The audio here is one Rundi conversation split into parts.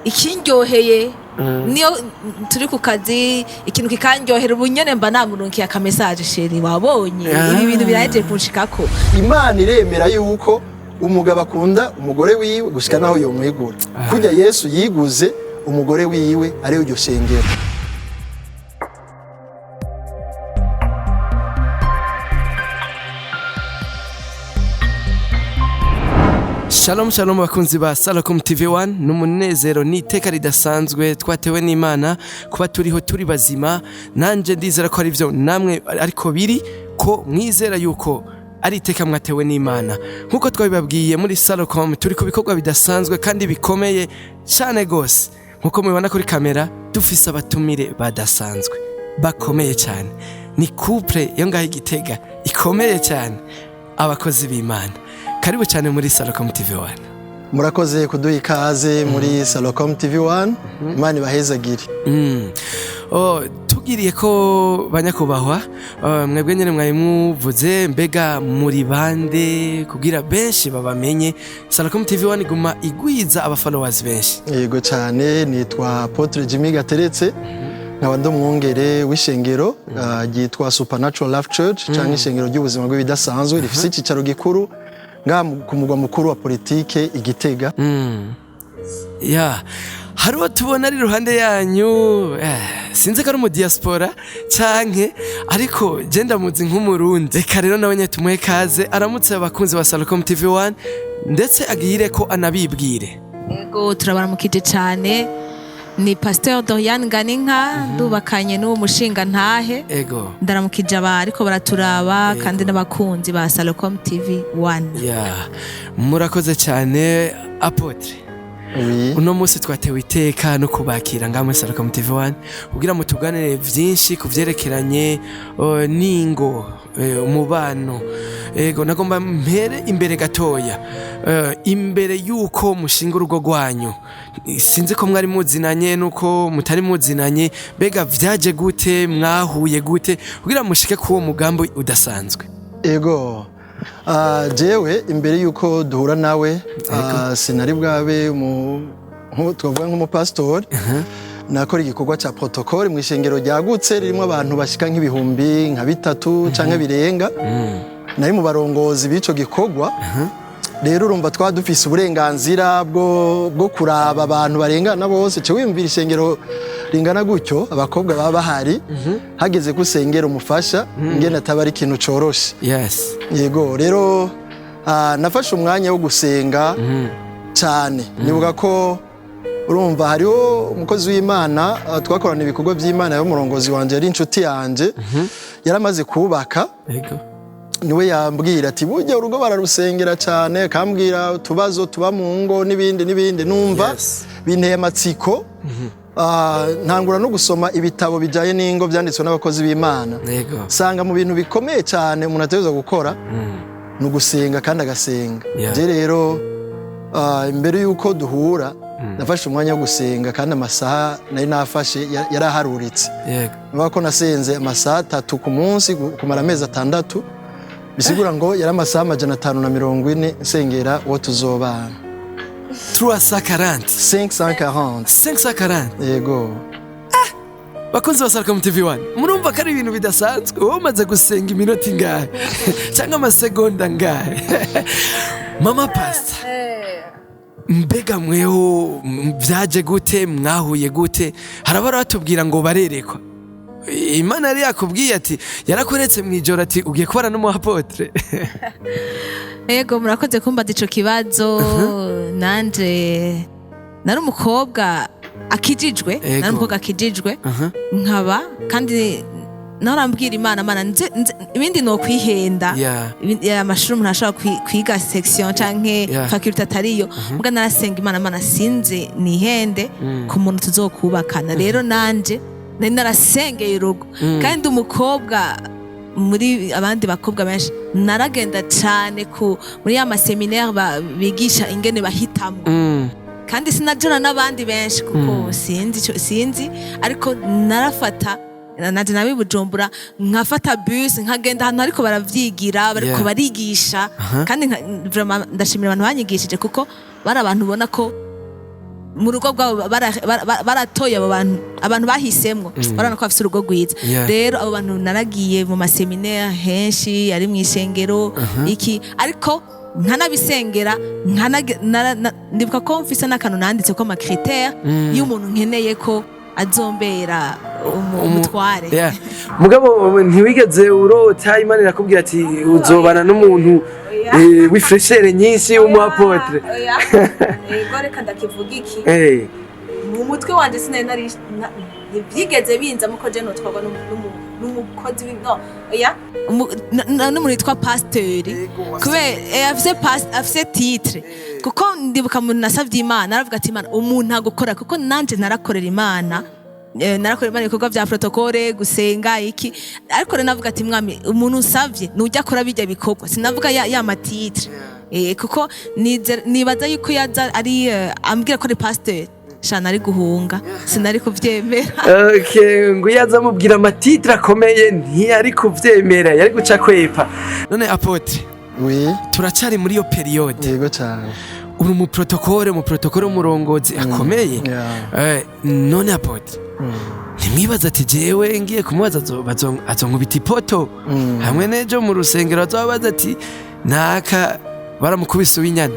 ikindyoheye niyo turi ku kazi ikintu kikanyohera ubunyene mba namurunkiye aka message sheri wabonye ibi bintu biraje kunshikako. Imana iremera yuko umugabo akunda umugore wiwe gushika naho yomwegura. Kujya Yesu yiguze umugore wiwe ari iryo shengero. Shalom shalom bakunzi ba Shalom TV1 numunezero niteka ridasanzwe twatewe n'Imana kuba turiho turi bazima nanje ndizera ko ari byo namwe ariko biri ko mwizera yuko ari iteka mwatewe n'Imana nkuko twabibabwiye muri Shalom turi ku bikorwa bidasanzwe kandi bikomeye cyane gose nkuko mubibona kuri kamera dufise abatumire badasanzwe bakomeye cyane ni couple yo ngaho Igitega ikomeye cyane abakozi b'Imana. Karibu cyane muri Shalom TV1. Murakoze kuduha ikaze muri Shalom TV1. Imana ibahezagire. Tugiriye ko banyakubahwa mwebwe nyene mwayimuvuze mbega muri bande kugira benshi babamenye Shalom TV1 iguma igwiza aba followers benshi. Yego cyane nitwa Apotre Jimmy Gateretse. Nkaba ndumwungere w'ishengero ryitwa Supernatural Life Church cyangwa ishengero ry'ubuzima bw'ibidasanzwe rifise icicaro gikuru ku mugwa mukuru wa politike Igitega. Hariho tubona ari ruhande yanyu sinzi ko ari mu diaspora canke ariko je ndamuzi nk'umurundi. Reka rero nawe nyene tumuhe kaze aramutse abakunzi ba Shalom TV1 ndetse agire ko anabibwire. Yego turabaramukije cyane. Ni Pasteur Dorian Nganinka ndubakanye n'uwo mushinga ntahe. Ego. Ndaramukije aba ariko baraturaba kandi n'abakunzi ba Shalom TV1. Murakoze cyane Apotre. Uno munsi twatewe iteka no kubakira ngamwe Shalom TV1 kugira mutuganire vyinshi kuvyerekeranye ningo umubano. Ego nagomba mpere imbere gatoya imbere yuko mushinga urugo rwanyu sinzi ko mwari muzinanye nuko mutari muzinanye bega vyaje gute mwahuye gute kugira mushike kuwo mugambo udasanzwe. Ego jewe imbere yuko duhura nawe sinari bwabe twavuga nk'umupastori nakora igikorwa ca protocole mu ishengero ryagutse ririmo abantu bashika nk'ibihumbi nka 3 canke birenga. Nari mu barongozi b'ico gikorwa. Rero urumva twadufise uburenganzira bwo kuraba abantu barengana bose cyo wimvira ishengero ringana gutyo abakobwa baba bahari hageze gusengera umufasha ngene atabari ikintu coroshe. Yego rero nafashe umwanya wo gusenga cyane nibuka ko urumva hariho umukozi w'Imana twakorana ibikorwa by'Imana yo murongozi wanje ari inshuti yanje yaramaze kubaka. Niwe yambwira ati burya urugo bararusengera cyane akambwira utubazo tuba mu ngo n'ibindi numva binteye amatsiko. Ntangura no gusoma ibitabo bijaye n'ingo byanditswe n'abakozi b'Imana sanga mu bintu bikomeye cyane umuntu ateza gukora no gusenga kandi agasenga. Je rero imbere yuko duhura nafashe umwanya wo gusenga kandi amasaha nari nafashe yaraharuritse. Niba ko nasenze amasaha 3 ku munsi kumara amezi 6 bisigura ngo yari amasaha 540 nsengera uwo tuzobana. 540 yego. Bakunzi ba Shalom TV1 murumva ko ari ibintu bidasanzwe wowe umaze gusenga iminota ingahe cyangwa amasegonda ngahe mama pastor mbega mweho vyaje gute mwahuye gute harabara batubwira ngo barerekwa Imana yari yakubwiye ati yarakuretse mwijoro ati ugiye kubana n'umu apotre. Ego murakoze kumbaza ico kibazo. Nanje nari umukobwa akijijwe nkaba kandi narambwira Imana ibindi no kwihenda amashuri umuntu ashobora kwiga section canke faculty atariyo muga narasenga Imana sinze nihende ku muntu tuzokubakana. Rero nanje narasengeye urugo kandi umukobwa muri abandi bakobwa benshi naragenda cyane muri ya maseminaire bigisha ingene bahitamwo kandi sinajana n'abandi benshi kuko sinzi ariko narafata naje nabi Bujumbura nkafata bus nkagenda ahantu ariko baravyigira bariko barigisha kandi vraiment ndashimira abantu banyigishije kuko bari abantu ubona ko mu rugo rwabo baratoye abo abantu bahisemwo barabona ko bafise urugo rwiza. Rero abo bantu naragiye mu maseminaire henshi ari mu ishengero iki, ariko nkanabisengera ndibuka ko mfise n'akantu nanditse ko amakritère y'umuntu nkeneye ko azombera umutware. Mugabo ntiwigeze urota Imana irakubwira ati uzobana n'umuntu w'ifreshere nyinshi w'umuapotre? Ego reka ndakivuga iki mu mutwe wanje sinari ntibyigeze binza muko je notwagwa n'umukozi n'umuntu yitwa pasteur kubera afise titre, kuko ndibuka umuntu nasavye Imana aravuga ati Imana umuntu agukora, kuko nanje narakorera Imana ibikorwa vya protokole gusenga iki, ariko rero navuga ati mwami umuntu usavye nujya akora bijya bikorwa, sinavuga ya matitre kuko nibaza yuko yaza ari ambwira ko ari pasteur shana ari guhunga sinari kuvyemera. Okay, ngo yaza mubwira amatitre akomeye ntiyari kuvyemera, yari guca kwepa. None apotre, turacari muri yo periode. Yego cyane. Uri mu protokole umurongozi akomeye. None apotre, ntimwibaza ati jewe ngiye kumubaza azonkubita ipoto hamwe n'ejo mu rusengero azobaza ati naka baramukubise uw'inyana?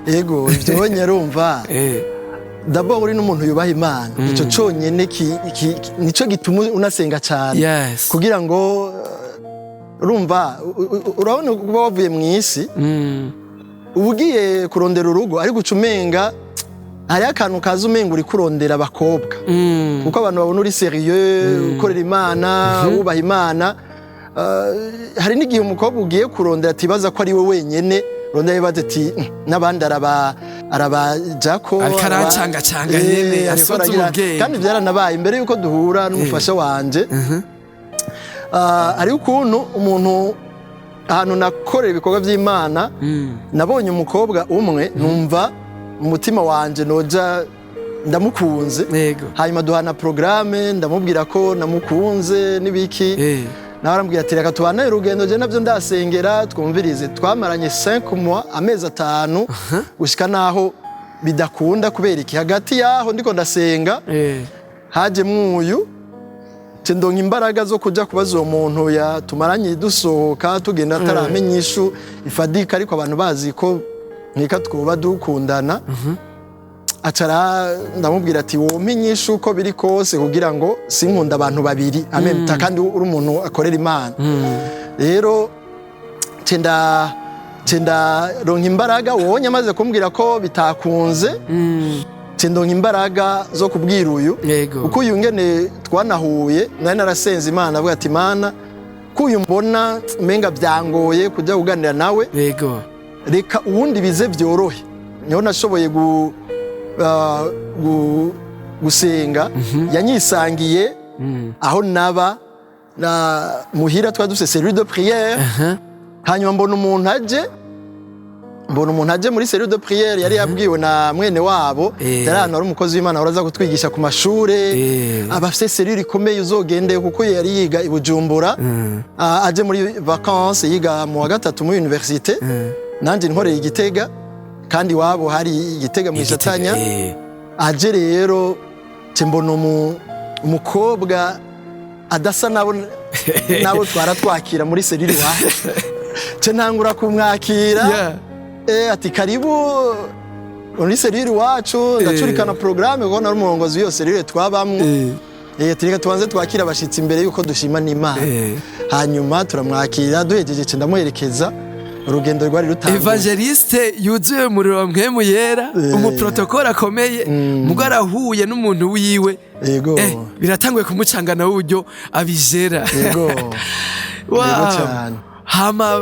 Yego, ivyo nyarumva d'abord uri n'umuntu yubaha Imana, ico conyene nico gituma unasenga cyane kugira ngo urumva urabona kuba wavuye mu isi ubugiye kurondera urugo ari gucumenga hari akantu kaza umenga uri kurondera abakobwa kuko abantu babona uri serieux ukorera Imana wubaha Imana. Hari n'igihe umukobwa ugiye kurondera atibaza ko ari we wenyene, rondera bibaza ati n'abandi arabajako arikarancanga nyene asoza ubwenge. Kandi byaranabaye imbere yuko duhura n'umufasha wanje ari ukuntu umuntu ahantu nakorera ibikorwa by'Imana nabonye umukobwa umwe numva mu mutima wanje noja ndamukunze, hanyuma duhana programme ndamubwira ko namukunze n'ibiki, nawe arambwira ati reka tubane urugendo je navyo ndasengera twumvirize. Twamaranye 5 mois, amezi 5 gushika naho bidakunda kubera iki hagati yaho ndiko ndasenga haje mwuyu ndonka imbaraga zo kuja kubaza uwo muntu tumaranye dusohoka tugenda ataramenya ishu ifadika, ariko abantu bazi ko nika twuba dukundana. Acara ndamubwira ati womenye ishu uko biri kose kugira ngo sinkunda abantu babiri amemta kandi uri umuntu akorera Imana. Rero cenda ronka imbaraga wonye amaze kumbwira ko bitakunze ndonka imbaraga zo kubwira uyu uko uyu ngene twanahuye nari narasenze Imana avuga ati Imana ko uyu mbona menga byangoye kujya kuganira nawe reka ubundi bize byorohe. Niho nashoboye gusenga yanyisangiye aho naba na muhira twa dufise cellule de prière, hanyuma mbona umuntu aje muri cellule de prière yari yabwiwe na mwene wabo yarana ari umukozi w'Imana uraza kutwigisha ku mashure abafise cellule ikomeye uzogende kuko yari yiga i Bujumbura aje muri vacances yiga mu wa gatatu muri université nanje nkoreye Igitega kandi wabo hari Igitega mu Ishatanya. Aje rero mbona umukobwa adasa nabo twaratwakira muri cellule wacu ntangura kumwakira ati karibu muri cellule wacu ndacurikana programme kuko nari umurongozi w'iyo cellule twabamwe tureka tubanze twakira abashitsi imbere yuko dushima n'Imana. Hanyuma turamwakira duhejeje ndamuherekeza urugendo rwari rutanguye. Evangeliste yuzuye umuriro wa mpwemu yera, umuprotokole akomeye, mugara huye n'umuntu wiwe. Biratanguye kumucangana uburyo abijera. Cyane. Hama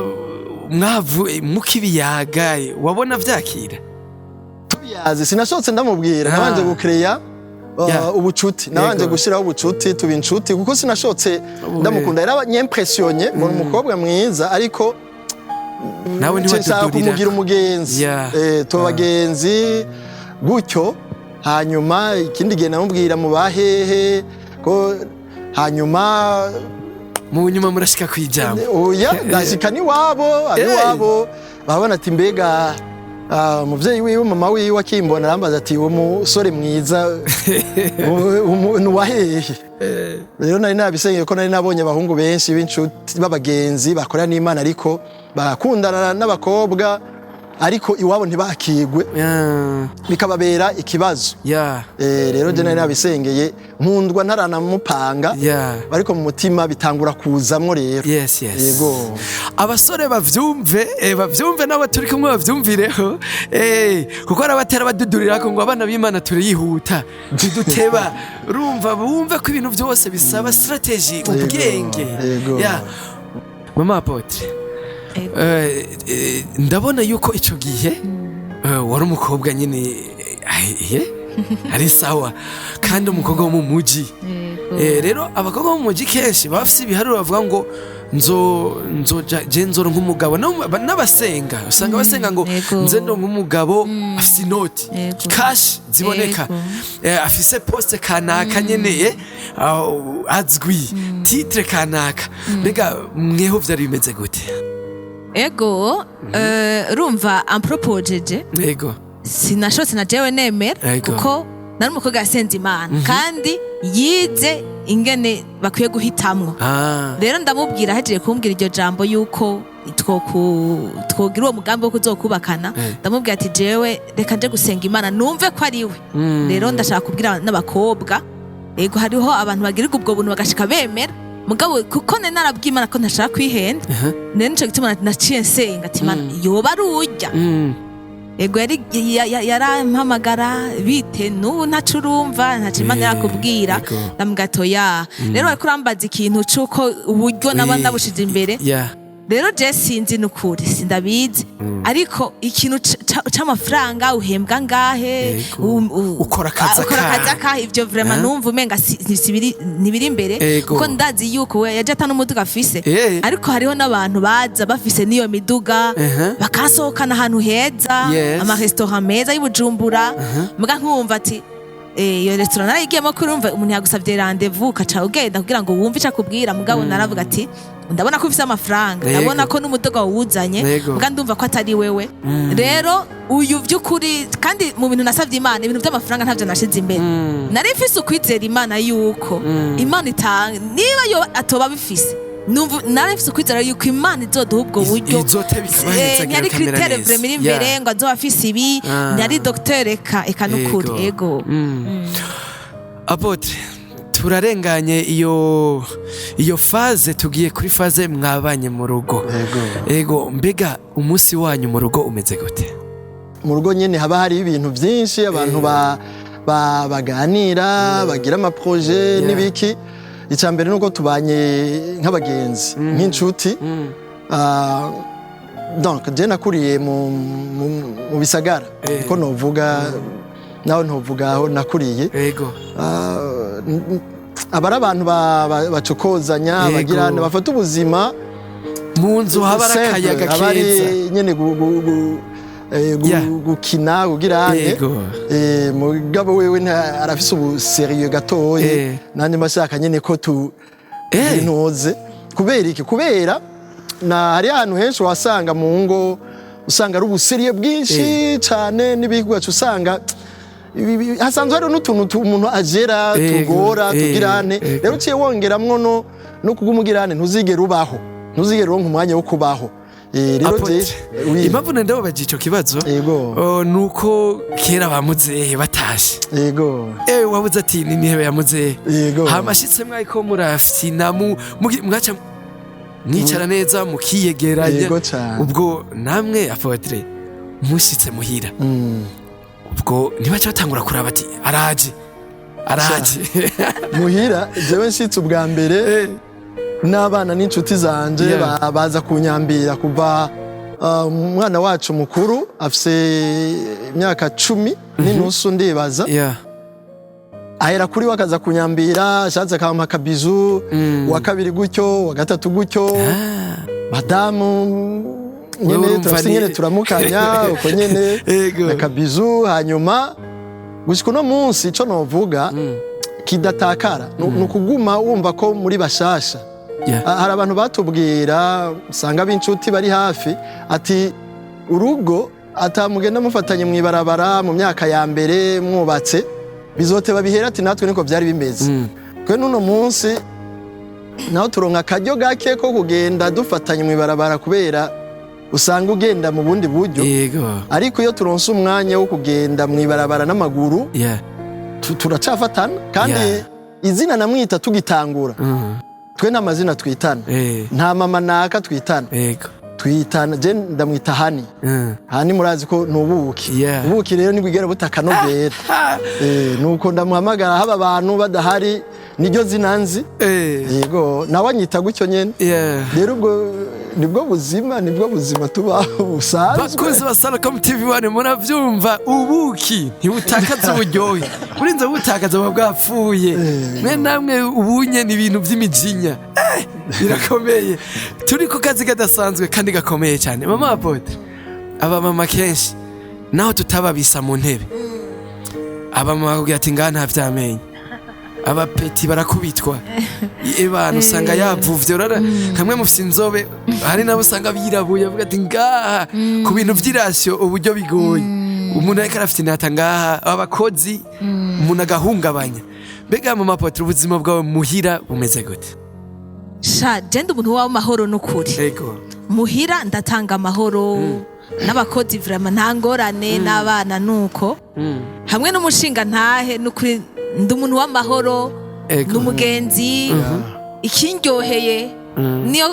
mukibiyaga wabona vyakira? Tubiyaze sinashotse ndamubwira nabanje gucreya ubucuti, nabanje gushiraho ubucuti tuba inshuti kuko sinashotse ndamukunda. Era nyempressionye mu umukobwa mwiza, ariko nawe ntiwadudurira kumugira umugenzi tubagenzi gutyo. Hanyuma ikindi gihe namubwira mu bahehe ko hanyuma mu nyuma murashika kwijambo ndashika ni wabo babona ati mbega umuvyeyi wiwe mama wiwe akimbona arambaza ati uwo musore mwiza nuwahehe rero nari nabisengeye ko nari nabonye abahungu benshi b'inshuti b'abagenzi bakorera n'Imana ariko bakundana n'abakobwa ariko iwabo ntibakigwe bikababera ikibazo rero je nari nabisengeye nkundwa ntaranamupanga ariko mu mutima bitangura kuzamwo rero yego abasore bavyumve nabo turi kumwe bavyumvireho kuko arabatera badudurira ko ngo abana b'Imana turiyihuta tuduteba urumva bumve ko ibintu byose bisaba strategy ubwenge mama Apotre ndabona yuko ico gihe wari umukobwa nyine ari sawa kandi umukobwa wo mu muji rero abakobwa bo mu muji kenshi bafise ibiharuro bavuga ngo nzora nk'umugabo n'abasenga usanga basenga ngo nze ndo nk'umugabo afise inoti cash ziboneka afise poste kanaka nyene azwi titre kanaka mbega mweho vyari bimeze gute ego urumva ampropojeje ego sinashotse na jewe nemera kuko nari umukobwa yasenze Imana kandi yize ingene bakwiye guhitamwo rero ndamubwira hagiye kumbwira iryo jambo yuko twogira uwo mugambi wo kuzokubakana ndamubwira ati jewe reka nje gusenga Imana numve ko ari we rero ndashaka kubwira n'abakobwa ego hariho abantu bagirirwa ubwo buntu bagashika bemera mugabo kuko nari narabwiye Imana ko ntashaka kwihenda rero nico gituma naciye nsenga ati Imana yoba ari urya ego yarampamagara bite n'ubu ntaco urumva ntaco Imana yakubwira ndamugatoya rero bariko urambaza ikintu c'uko uburyo naba ndabushize imbere rero je sinzi nukuri sindabizi ariko ikintu c'amafaranga uhembwa ngahe ukora akazi ivyo vraiment numva umenga ntibiri imbere kuko ndazi yuko we yaje atana umuduga afise ariko hariho n'abantu baza bafise niyo miduga bakasohokana ahantu heza amarestaurant meza y'Ibujumbura muga nkumva ati iyo restaurant narayigiyemo kurumva umuntu yagusavye rendez-vous ukaca ugenda kugira ngo wumve ico akubwira mugabo naravuga ati ndabona ko ufise amafaranga ndabona ko n'umudoga wawuzanye muga ndumva ko atari wewe rero uyu vy'ukuri kandi mu bintu nasavye Imana ibintu vy'amafaranga ntavyo nashize imbere nari mfise ukwizera Imana yuko Imana itanga niba yo atoba bifise numva nari mfise ukwizera yuko Imana izoduha ubwo buryo ntiyari kritere vraiment imbere ngo azoba afise ibi ntiyari docteur eka n'ukuri ego Apotre turarenganye iyo faze tugiye kuri faze mwabanye mu rugo ego mbega umunsi wanyu mu rugo umeze gute mu rugo nyene haba hari ibintu byinshi abantu baganira bagira ama projet n'ibiki icambere nuko tubanye nk'abagenzi nk'inshuti donc je nakuriye mu bisagara ko novuga naho ntovuga aho nakuriye abari abantu bacokozanya bagirana bafata ubuzima mu nzu haba akayaga keza nyene gukina kugirane mugabo wewe arafise ubu serieux gatoye nanje mashaka nyene ko intoze kubera iki kubera na hari ahantu henshi wasanga mu ngo usanga ari ubuseriye bwinshi cane n'ibigwacu usanga hasanzwe hari n'utuntu umuntu agera tugora tugirane rero uciye wongeramwo no kugumugirane ntuzigera ubaho ntuzigera uronka umwanya wo kubaho rero impamvu ndababaje ico kibazo nuko kera bamuzehe batashe wabuze ati ni nihe yamuzehe hamashitse mwayiko murafina mwaca mwicara neza mukiyegeranya ubwo namwe Apotre mushitse muhira ubwo ntibaca batangura kuraba ati araje muhira jewe nshitse ubwa mbere n'abana n'inshuti zanje baza kunyambira kuva umwana wacu mukuru afise imyaka 10 n'inusu ndibaza ahera kuri wakaza kunyambira ashatse akampa akabizu wa kabiri gutyo wa gatatu gutyo madamu nyene turasinyene turamukanya uko nyene akabizu hanyuma gushika no munsi ico novuga kidatakara nukuguma wumva ko muri bashasha hari abantu batubwira usanga b'inshuti bari hafi ati urugo atamugenda mufatanye mwibarabara mu myaka ya mbere mwubatse bizoteba bihera ati natwe niko byari bimeze kwe nuno munsi naho turonka akaryo gake ko kugenda dufatanye mwibarabara kubera usanga ugenda mu bundi buryo ariko iyo turonse umwanya wo kugenda mwibarabara n'amaguru turacafatana kandi izina namwita tugitangura twe n'amazina twitana nta mama naka twitana twitana je ndamwita hani hani murazi ko nubuki ubuki rero nibwigera butakanovera nuko ndamuhamagara haba abantu badahari niryo zinanzi yego nawe anyita gutyo nyene rero ubwo nibwo buzima tubaho busanzwe bakoze ba Shalom TV wane muravyumva ubuki ntibutakaza uburyohe urinze butakaza bwapfuye mwe namwe ubunye ni ibintu by'imijinya birakomeye turi ku kazi kadasanzwe kandi gakomeye cyane mama apotre aba mama kenshi naho tutababisa mu ntebe aba mama bakubwira ati ngaha nta vyamenye abapeti barakubitwa ebana usanga yavuvye urara kamwe mufite inzobe hari nabo usanga birabuye avuga ati ngaha ku bintu vy'irasyo uburyo bigoye umuntu ariko arafite inata ngaha abakozi umuntu agahungabanya mbega mama apotre ubuzima bwawe muhira bumeze gute sha jende umuntu w'amahoro n'ukuri muhira ndatanga amahoro n'abakozi vraiment nta ngorane n'abana nuko hamwe n'umushinga ntahe n'ukuri ndi umuntu w'amahoro n'umugenzi ikindyoheye niyo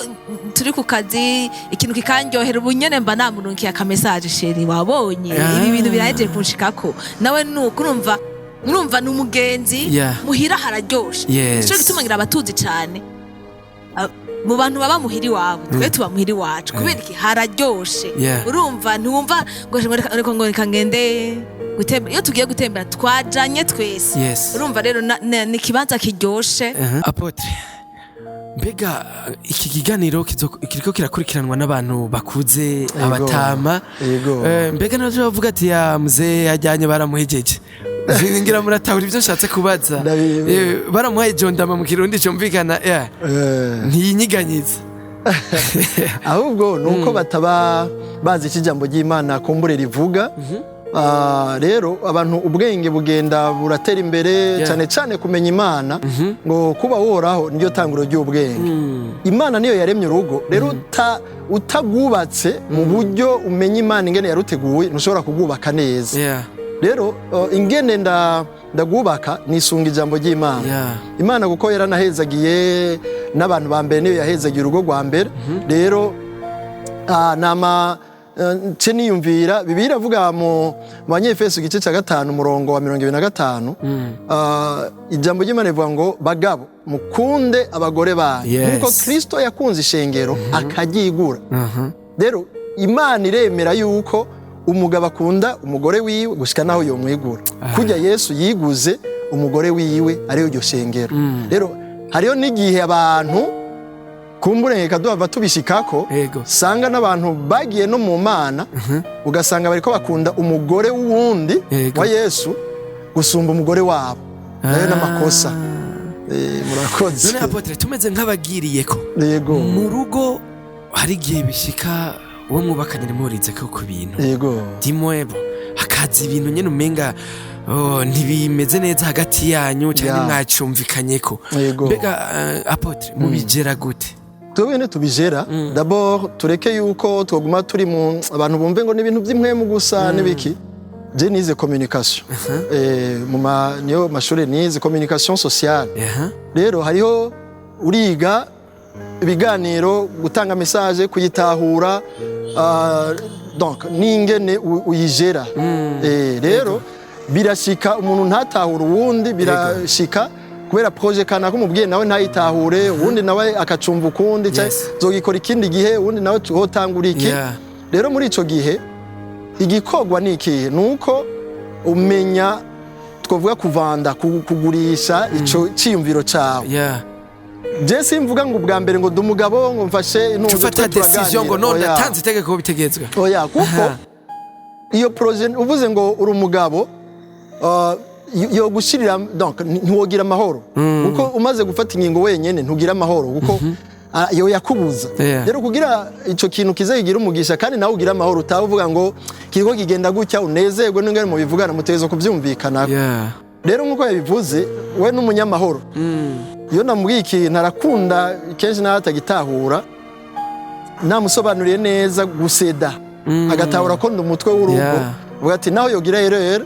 turi ku kazi ikintu kikandyohera ubunyene mba namurunkiye akamesaje sheri wabonye ibi bintu biraje kunshikako nawe nuko urumva n'umugenzi muhira hararyoshe nico gituma ngira abatuzi cyane mu bantu baba muhiri wabo twe tuba muhiri wacu kubera iki hararyoshe urumva ntiwumva ngo reka ngende gutembera iyo tugiye gutembera twajanye twese urumva rero ni kibanza kiryoshe apotre mbega iki kiganiro kiriko kirakurikiranwa n'abantu bakuze abatama mbega naje bavuga ati ya muze yajyanye baramuhejeje ngira muratahura ibyo nshatse kubaza baramuhaye jondama mu kirundi cyumvikana ntiyinyiganyiza ahubwo nuko bataba bazi ikijambo ry'Imana kumbure rivuga rero abantu ubwenge bugenda buratera imbere cyane cyane kumenya Imana ngo kuba woraho niyo tanguro ry'ubwenge Imana niyo yaremye urugo rero utagwubatse mu buryo umenya Imana ingene yaruteguye ntushobora kugubaka neza rero ingene ndagubaka nisunga ijambo ry'Imana Imana kuko yaranahezagiye n'abantu ba mbere niyo yahezagiye urugo rwa mbere rero nama niyumvira Bibiliya avuga mu Banyefeso igice cya 5 umurongo wa 25 ijambo ry'Imana rivuga ngo bagabo mukunde abagore banyu nkuko Kristo yakunze ishengero akaryigura rero Imana iremera yuko umugabo akunda umugore wiwe gushika naho yomwigura kujya Yesu yiguze umugore wiwe ariyo ryo shengero rero hariyo n'igihe abantu kumburengeka duhava tubishikako sanga n'abantu bagiye no mu Mana ugasanga bariko bakunda umugore w'uwundi wa Yesu gusumba umugore wabo nayo n'amakosa murakoze none apotre tumeze nk'abagiriyeko mu rugo hari gihe bishika uwo mwubakanye nimurize ko ku bintu dimwebo hakaza ibintu nyene umenga ntibimeze neza hagati yanyu cyane mwacumvikanyeko mbega apotre mubigera gute tubene tubijera d'abord tureke yuko twoguma turi mu abantu bumve ngo n'ibintu by'imwemu gusa n'ibiki je nize communication mu niyo mashuri nize communication sociale rero hariho uriga ibiganiro gutanga message kuyitahura donc ningene uyijera rero birashika umuntu ntatahura uwundi birashika kubera projet kana ko mubwiye nawe ntayitahure uwundi nawe akacumva ukundi zogikora ikindi gihe uwundi nawe tuhotangura iki rero muri ico gihe igikogwa niki nuko umenya twovuga kuvanda kugurisha ico ciyumviro cawe je simvuga ngo ubwa mbere ngo dumugabo ngo mfashe tufata decision ngo none tanze itegeko bitegetswe kuko iyo projet uvuze ngo uri umugabo yo gushirira donc ntiwogira amahoro kuko umaze gufata ingingo wenyene ntugira amahoro kuko yo yakubuza rero kugira ico kintu kize kigira umugisha kandi nawe ugira amahoro utavuga ngo kiriko kigenda gutya unezerwe n'ingene mu bivugana mutezo kuvyumvikana rero nkuko yabivuze we n'umunyamahoro iyo namubwiye ikintu arakunda kenshi nawe atagitahura namusobanuriye neza guseda agatahura ko ndi umutwe w'urugo uvuga ati naho yogira erreur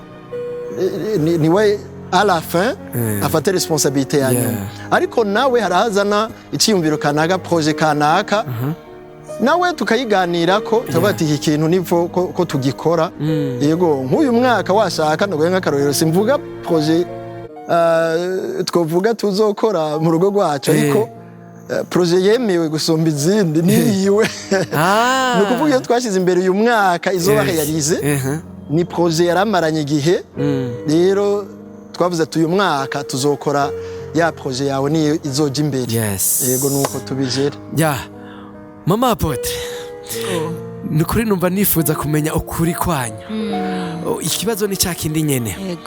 niwe à la fin afate responsabilité ya nyuma ariko nawe harahazana iciyumviro kanaka projet kanaka nawe tukayiganira ko tuvuga ati iki kintu nivo ko tugikora yego nk'uyu mwaka washaka no gwenga karorero simvuga projet twovuga tuzokora mu rugo rwacu ariko projet yemewe gusomba izindi niyiwe no kuvuga iyo twashize imbere uyu mwaka izoba réalisé ni projet yaramaranye igihe rero twavuze ati uyu mwaka tuzokora ya projet yawe ni izoja imbere yego nuko tubijera mama Apotre nukuri numva nifuza kumenya ukuri kwanyu ikibazo ni cyakindi nyene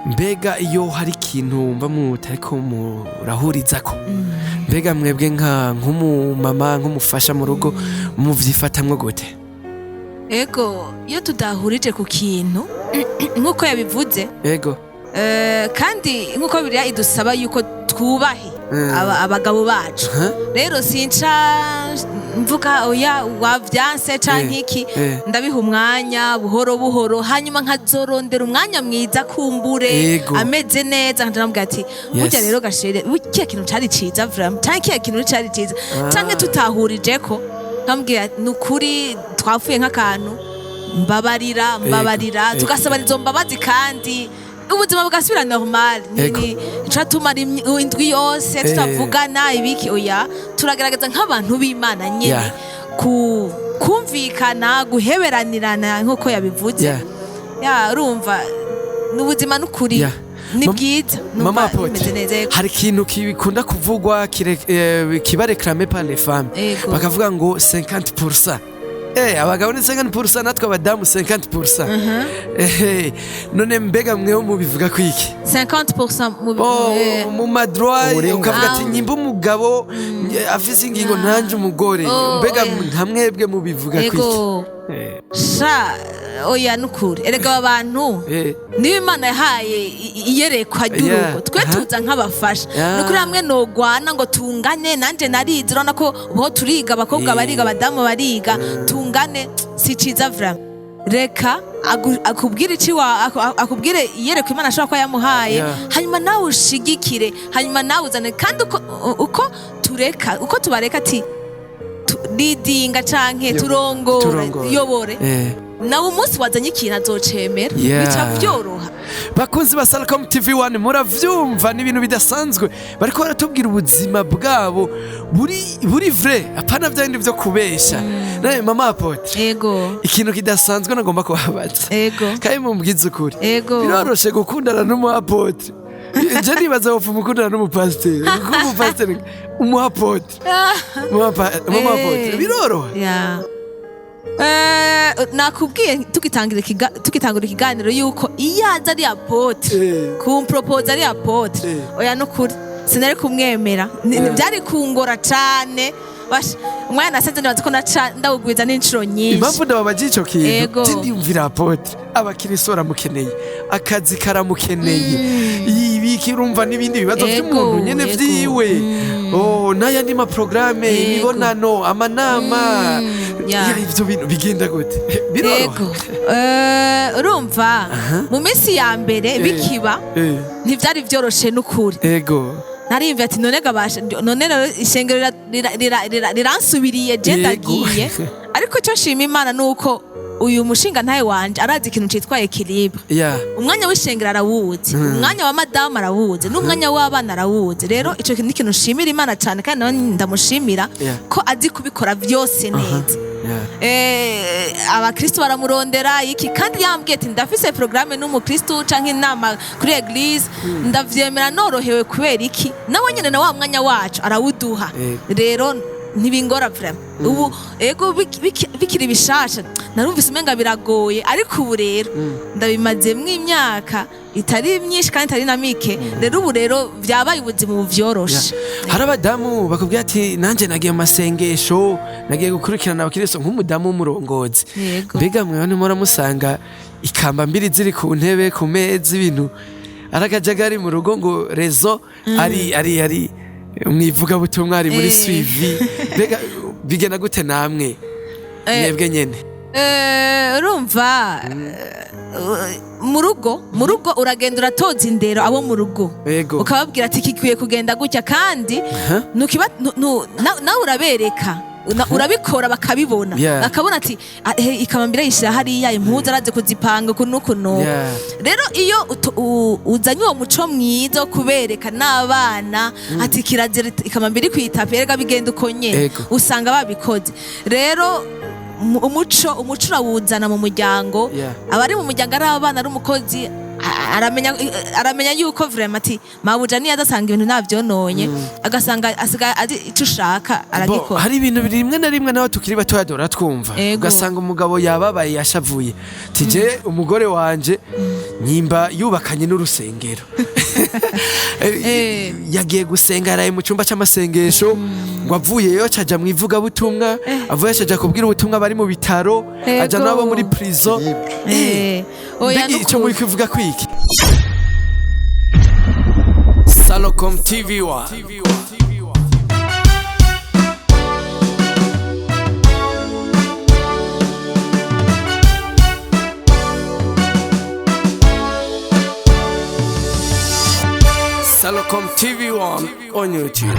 mbega iyo hari ikintu mba mutariko murahurizako mbega mwebwe nk'umumama nk'umufasha mu rugo muvyifatamwo gute ego iyo tudahurije ku kintu nkuko yabivuze kandi nkuko biriya idusaba yuko twubahe abagabo bacu rero sinca mvuga oya wavyanse canke iki ndabiha umwanya buhoro buhoro hanyuma nkazorondera umwanya mwiza kumbure ameze neza ndamubwira ati burya rero gashere kiya kintu cari ciza vraiment canke kiya kintu cari ciza canke tutahurijeko nkambwira nukuri twapfuye nk'akantu mbabarira tugasabana izo mbabazi kandi ubuzima bugasubira normal nini icatuma indwi yose tutavugana ibiki oya turagerageza nk'abantu b'Imana nyene kumvikana guheberanirana nkuko yabivuze urumva n'ubuzima n'ukuri ni bwiza mama Apotre hari ikintu kibikunda kuvugwa kiba réclamé par les femmes bakavuga ngo 50%. Abagabo ni 50% natwe abadamu 50%. None mbega mweho mubivuga kwiki 50% mu madroit ukavuga ati nyimba umugabo afise ingingo nanje umugore mbega ntamwebwe mubivuga kwiki oya nukuri erega abantu niba Imana yahaye iyerekwa ry'urugo twe tuza nk'abafasha nukuri hamwe nogwana ngo tungane nanje narizi urabona ko bo turiga abakobwa bariga abadamu bariga tungane si ciza vraiment reka akubwire akubwire iyerekwa Imana ashobora ko yamuhaye hanyuma nawe ushigikire hanyuma nawe uzane kandi uko tubareka ati didinga canke yobore nawe umunsi wazanye ikintu azocemera bica vyoroha bakunzi ba Shalom TV 1 muravyumva ni ibintu bidasanzwe bariko baratubwira ubuzima bwabo buri vrai apana vyandi vyo kubesha naye mama Apotre ikintu kidasanzwe nagomba kubabaza kandi mumbwize ukuri biroroshe gukundana n'umu Apotre je nibaza wopfa umukundana n'umupasiteri kuko umupasiteri umu Apotre mama Apotre biroroha nakubwiye tukitangura ikiganiro yuko iyaza ari Apotre kumpropose ari Apotre oya nukuri sinari kumwemera byari kungora cane umwana asenze nibaza ko ndawugwiza n'inshuro nyinshi impamvu ndababaje ico kintu ndiyumvira Apotre abakiristo baramukeneye akazi karamukeneye ibiki urumva n'ibindi bibazo by'umuntu nyene vyiwe n'ayandi maprograme imibonano amanama ivyo bintu bigenda gute urumva mu minsi ya mbere bikiba ntivyari vyoroshe n'ukuri narimvye ati none rero ishengero riransubiriye je ndagiye ariko cyo shima Imana nuko uyu mushinga ntaye wanje arazi ikintu citwa equilibre umwanya w'ishengero arawuzi umwanya wa madamu arawuzi n'umwanya w'abana arawuzi rero ico kintu ikintu shimira Imana cyane kandi ndamushimira ko azi kubikora vyose neza abakristo baramurondera iki kandi yambwiye ati ndafise programme n'umukristo canke inama kuri eglise ndavyemera norohewe kubera iki nawe nyene na wa mwanya wacu arawuduha rero ntibingora vraiment ubu ego bikiri bishasha narumvise umenga biragoye ariko ubu rero ndabimazemwo imyaka itari myinshi kandi itari na mike rero ubu rero vyabaye ubuzima buvyoroshe. Hari abadamu bakubwira ati nanje nagiye mu masengesho nagiye gukurikirana abakristo nk'umudamu w'umurongozi, mbega mwe mura musanga ikamba mbiri ziri ku ntebe ku meza ibintu arakajagari mu rugo ngo rezo ari mwivuga butumwa ari muri suivi, mbega bigena gute namwe mwebwe nyene? Urumva mu rugo uragenda uratoza indero abo mu rugo ukababwira ati kikwiye kugenda gutya kandi nawe urabereka urabikora bakabibona bakabona ati ikamambira yishira hariya impuzu araze kuzipanga kuno rero iyo uzanye uwo muco mwiza wo kubereka n'abana ati kirazira ikamambira kwitape rega bigenda uko nyene usanga babikoze. Rero umuco urawuzana mu muryango, abari mu muryango ari abana ari umukozi aramenya yuko vraiment ati mabuja niyo adasanga ibintu navyononye agasanga asigaye azi ico ushaka aragikora. Hari ibintu rimwe na rimwe nawe tukiri batoya dora twumva ugasanga umugabo yababaye yashavuye tije umugore wanje nyimba yubakanye n'urusengero yagiye gusenga araye mu cyumba cy'amasengesho ngo avuyeyo caja mu ivuga butumwa avuye caja kubwira ubutumwa bari mu bitaro aja nabo muri prison oya icyo muri kuvuga kwiki. Shalom TV 1 Shalom TV 1 on YouTube.